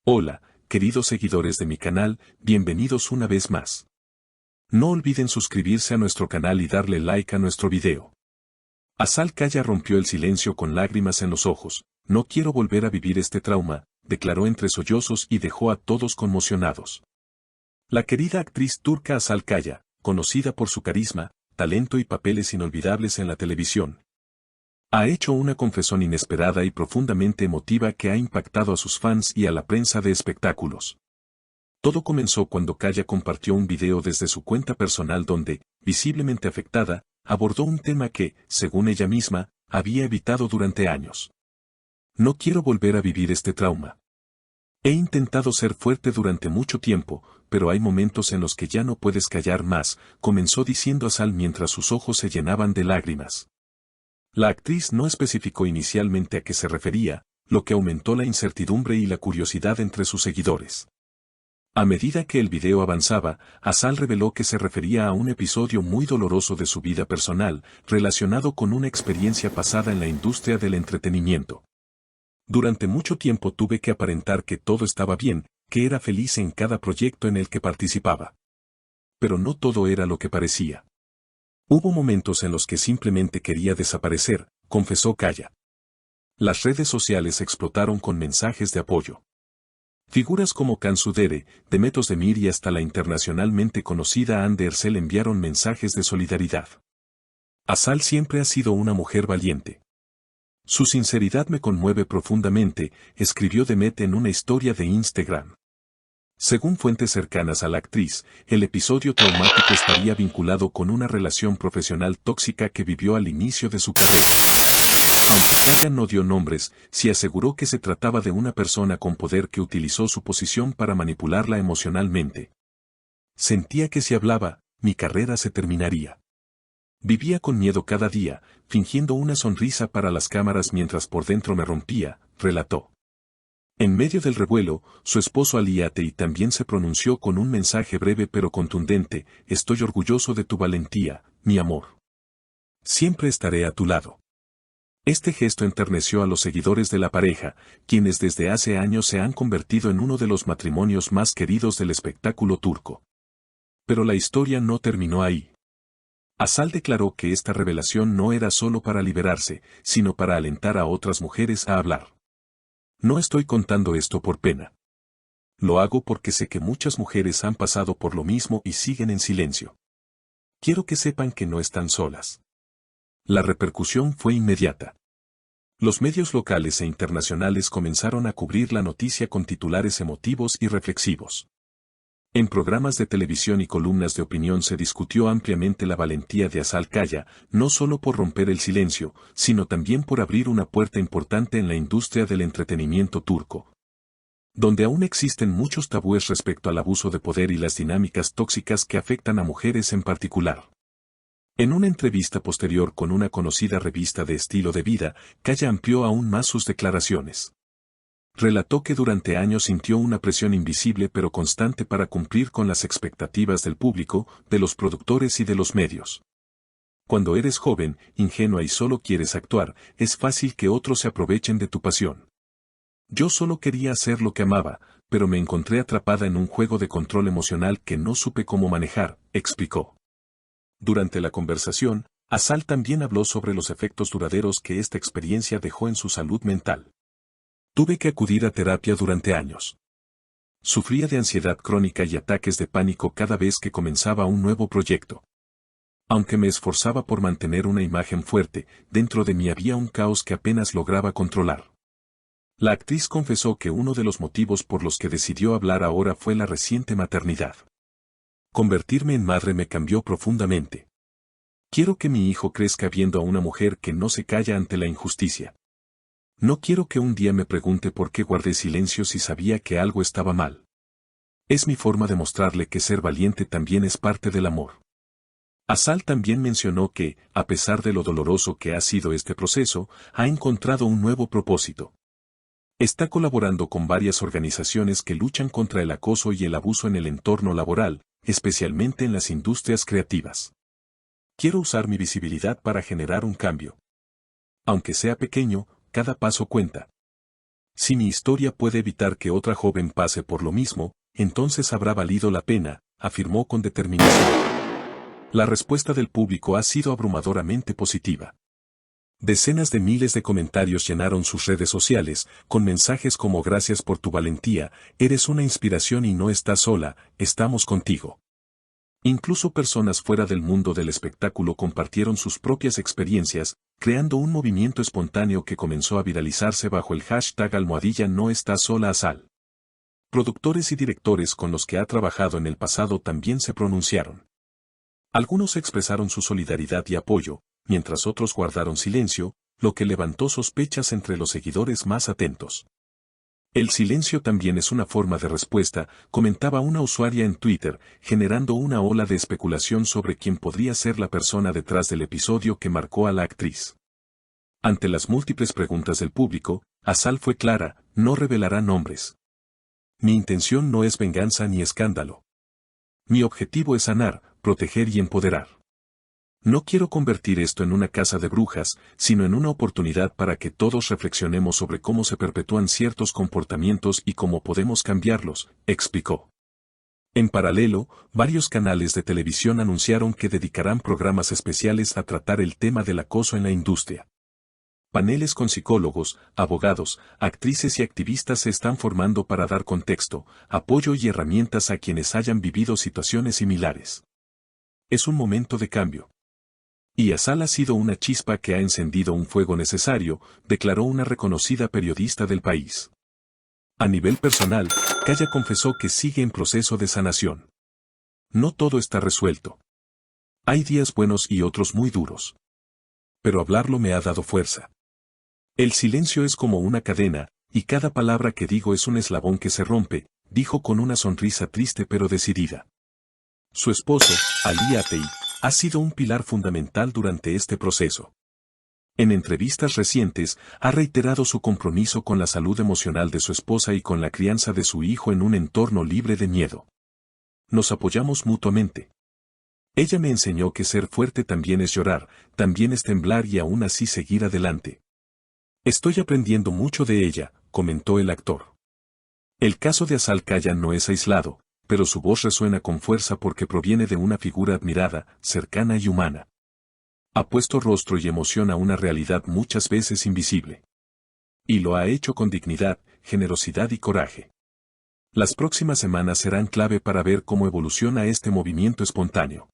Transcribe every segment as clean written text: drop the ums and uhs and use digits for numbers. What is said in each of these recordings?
Hola, queridos seguidores de mi canal, bienvenidos una vez más. No olviden suscribirse a nuestro canal y darle like a nuestro video. Azal Kaya rompió el silencio con lágrimas en los ojos. No quiero volver a vivir este trauma, declaró entre sollozos y dejó a todos conmocionados. La querida actriz turca Azal Kaya, conocida por su carisma, talento y papeles inolvidables en la televisión, ha hecho una confesión inesperada y profundamente emotiva que ha impactado a sus fans y a la prensa de espectáculos. Todo comenzó cuando Kaya compartió un video desde su cuenta personal donde, visiblemente afectada, abordó un tema que, según ella misma, había evitado durante años. No quiero volver a vivir este trauma. He intentado ser fuerte durante mucho tiempo, pero hay momentos en los que ya no puedes callar más, comenzó diciendo Azal mientras sus ojos se llenaban de lágrimas. La actriz no especificó inicialmente a qué se refería, lo que aumentó la incertidumbre y la curiosidad entre sus seguidores. A medida que el video avanzaba, Azal reveló que se refería a un episodio muy doloroso de su vida personal, relacionado con una experiencia pasada en la industria del entretenimiento. Durante mucho tiempo tuve que aparentar que todo estaba bien, que era feliz en cada proyecto en el que participaba. Pero no todo era lo que parecía. Hubo momentos en los que simplemente quería desaparecer, confesó Kaya. Las redes sociales explotaron con mensajes de apoyo. Figuras como Cansu Dere, Demet Özdemir y hasta la internacionalmente conocida Hande Erçel enviaron mensajes de solidaridad. Azal siempre ha sido una mujer valiente. Su sinceridad me conmueve profundamente, escribió Demet en una historia de Instagram. Según fuentes cercanas a la actriz, el episodio traumático estaría vinculado con una relación profesional tóxica que vivió al inicio de su carrera. Aunque Kaya no dio nombres, sí aseguró que se trataba de una persona con poder que utilizó su posición para manipularla emocionalmente. Sentía que si hablaba, mi carrera se terminaría. Vivía con miedo cada día, fingiendo una sonrisa para las cámaras mientras por dentro me rompía, relató. En medio del revuelo, su esposo Ali Atei también se pronunció con un mensaje breve pero contundente: estoy orgulloso de tu valentía, mi amor. Siempre estaré a tu lado. Este gesto enterneció a los seguidores de la pareja, quienes desde hace años se han convertido en uno de los matrimonios más queridos del espectáculo turco. Pero la historia no terminó ahí. Azal declaró que esta revelación no era solo para liberarse, sino para alentar a otras mujeres a hablar. No estoy contando esto por pena. Lo hago porque sé que muchas mujeres han pasado por lo mismo y siguen en silencio. Quiero que sepan que no están solas. La repercusión fue inmediata. Los medios locales e internacionales comenzaron a cubrir la noticia con titulares emotivos y reflexivos. En programas de televisión y columnas de opinión se discutió ampliamente la valentía de Azal Kaya, no solo por romper el silencio, sino también por abrir una puerta importante en la industria del entretenimiento turco, donde aún existen muchos tabúes respecto al abuso de poder y las dinámicas tóxicas que afectan a mujeres en particular. En una entrevista posterior con una conocida revista de estilo de vida, Kaya amplió aún más sus declaraciones. Relató que durante años sintió una presión invisible pero constante para cumplir con las expectativas del público, de los productores y de los medios. Cuando eres joven, ingenua y solo quieres actuar, es fácil que otros se aprovechen de tu pasión. Yo solo quería hacer lo que amaba, pero me encontré atrapada en un juego de control emocional que no supe cómo manejar, explicó. Durante la conversación, Azal también habló sobre los efectos duraderos que esta experiencia dejó en su salud mental. Tuve que acudir a terapia durante años. Sufría de ansiedad crónica y ataques de pánico cada vez que comenzaba un nuevo proyecto. Aunque me esforzaba por mantener una imagen fuerte, dentro de mí había un caos que apenas lograba controlar. La actriz confesó que uno de los motivos por los que decidió hablar ahora fue la reciente maternidad. Convertirme en madre me cambió profundamente. Quiero que mi hijo crezca viendo a una mujer que no se calla ante la injusticia. No quiero que un día me pregunte por qué guardé silencio si sabía que algo estaba mal. Es mi forma de mostrarle que ser valiente también es parte del amor. Azal también mencionó que, a pesar de lo doloroso que ha sido este proceso, ha encontrado un nuevo propósito. Está colaborando con varias organizaciones que luchan contra el acoso y el abuso en el entorno laboral, especialmente en las industrias creativas. Quiero usar mi visibilidad para generar un cambio. Aunque sea pequeño, cada paso cuenta. Si mi historia puede evitar que otra joven pase por lo mismo, entonces habrá valido la pena, afirmó con determinación. La respuesta del público ha sido abrumadoramente positiva. Decenas de miles de comentarios llenaron sus redes sociales, con mensajes como gracias por tu valentía, eres una inspiración y no estás sola, estamos contigo. Incluso personas fuera del mundo del espectáculo compartieron sus propias experiencias, creando un movimiento espontáneo que comenzó a viralizarse bajo el hashtag #No estás sola Azal. Productores y directores con los que ha trabajado en el pasado también se pronunciaron. Algunos expresaron su solidaridad y apoyo, mientras otros guardaron silencio, lo que levantó sospechas entre los seguidores más atentos. El silencio también es una forma de respuesta, comentaba una usuaria en Twitter, generando una ola de especulación sobre quién podría ser la persona detrás del episodio que marcó a la actriz. Ante las múltiples preguntas del público, Azal fue clara, no revelará nombres. Mi intención no es venganza ni escándalo. Mi objetivo es sanar, proteger y empoderar. No quiero convertir esto en una casa de brujas, sino en una oportunidad para que todos reflexionemos sobre cómo se perpetúan ciertos comportamientos y cómo podemos cambiarlos, explicó. En paralelo, varios canales de televisión anunciaron que dedicarán programas especiales a tratar el tema del acoso en la industria. Paneles con psicólogos, abogados, actrices y activistas se están formando para dar contexto, apoyo y herramientas a quienes hayan vivido situaciones similares. Es un momento de cambio. Y Azal ha sido una chispa que ha encendido un fuego necesario, declaró una reconocida periodista del país. A nivel personal, Kaya confesó que sigue en proceso de sanación. No todo está resuelto. Hay días buenos y otros muy duros. Pero hablarlo me ha dado fuerza. El silencio es como una cadena, y cada palabra que digo es un eslabón que se rompe, dijo con una sonrisa triste pero decidida. Su esposo, Ali Atei, ha sido un pilar fundamental durante este proceso. En entrevistas recientes, ha reiterado su compromiso con la salud emocional de su esposa y con la crianza de su hijo en un entorno libre de miedo. Nos apoyamos mutuamente. Ella me enseñó que ser fuerte también es llorar, también es temblar y aún así seguir adelante. Estoy aprendiendo mucho de ella, comentó el actor. El caso de Azal Kaya no es aislado, pero su voz resuena con fuerza porque proviene de una figura admirada, cercana y humana. Ha puesto rostro y emoción a una realidad muchas veces invisible. Y lo ha hecho con dignidad, generosidad y coraje. Las próximas semanas serán clave para ver cómo evoluciona este movimiento espontáneo.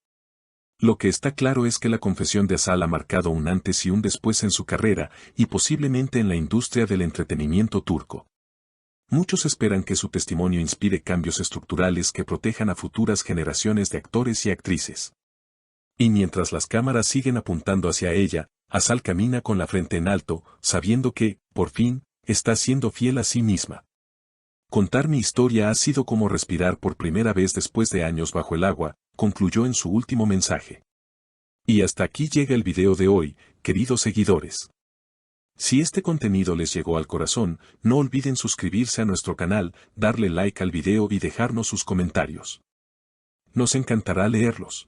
Lo que está claro es que la confesión de Azal ha marcado un antes y un después en su carrera, y posiblemente en la industria del entretenimiento turco. Muchos esperan que su testimonio inspire cambios estructurales que protejan a futuras generaciones de actores y actrices. Y mientras las cámaras siguen apuntando hacia ella, Azal camina con la frente en alto, sabiendo que, por fin, está siendo fiel a sí misma. Contar mi historia ha sido como respirar por primera vez después de años bajo el agua, concluyó en su último mensaje. Y hasta aquí llega el video de hoy, queridos seguidores. Si este contenido les llegó al corazón, no olviden suscribirse a nuestro canal, darle like al video y dejarnos sus comentarios. Nos encantará leerlos.